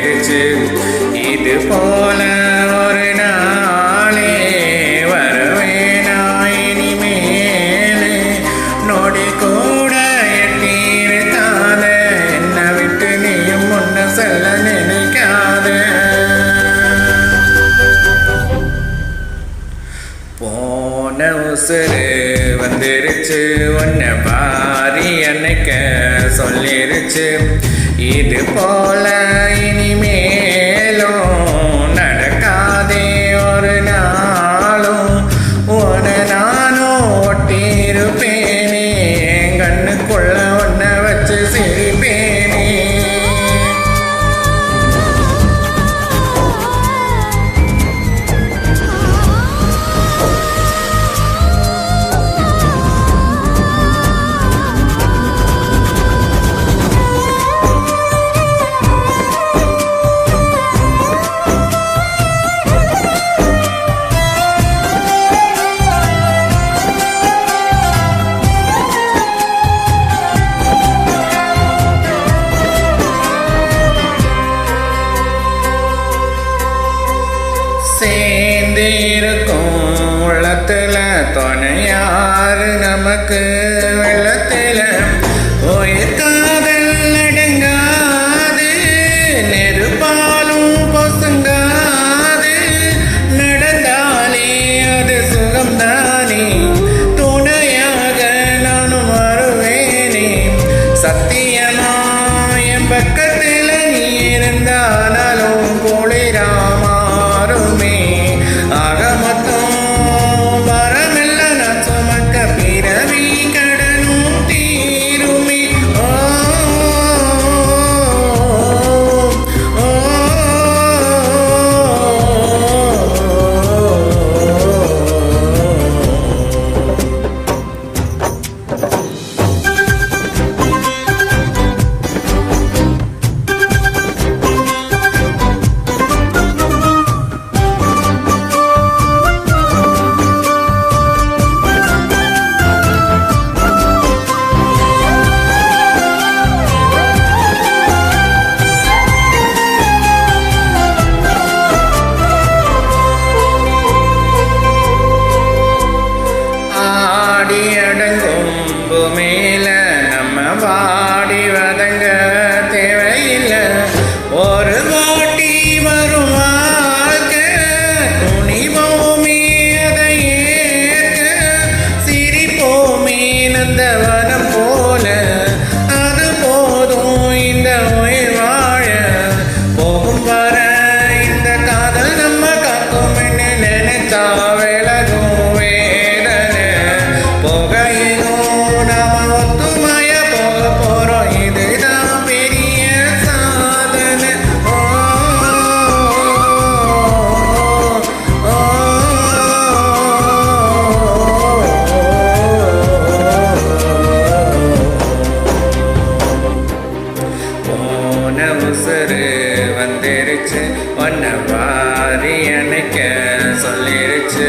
வந்துருச்சு. இது போல ஒரு நாளே வரவேனா இனிமேலே. நொடி கூட எட்டிருக்காத, என்னை விட்டு நீயும் முன்ன செல்ல நினைக்காத. போன உசுறு வந்துருச்சு, உன்னை பாரி அன்னைக்க சொல்லிருச்சு. இது போல இனிமேலும் நடக்காதே ஒரு நாளும். உன்னை நானும் ஒட்டியிருப்பேனே, என் கண்ணுக்குள்ள உன்னை வச்சு சிரிப்பேனே. சேர்ந்து இருக்கும் உள்ளத்துல துணையாரு நமக்கு வெள்ளத்துல. உயிர் காதல் அடங்காது, நெருப்பாலும் பொசுங்காது. நடந்தாலே அது சுகம்தானே, துணையாக நானும் வருவேனே. சத்தியமா என் பக்கத்துல நீ இருந்தாலும் குளிராமா மேல நம்ம வாடி வதங்க தேவையில்லை. ஒரு வாட்டி வரும் வாழ்க்கை, துணிவோமே அதை ஏற்க. சிரிப்போமே நந்தவனம் போல, அது போதும் இந்த உயிர் வாழ. போகும் வர இந்த காதல் நம்ம காக்கும் என்ன நினைத்தா விலகும் வேதனை. போகையிலும் உசுறு வந்துருச்சு, உன்னை வாரி அன்னைக்க சொல்லிருச்சு.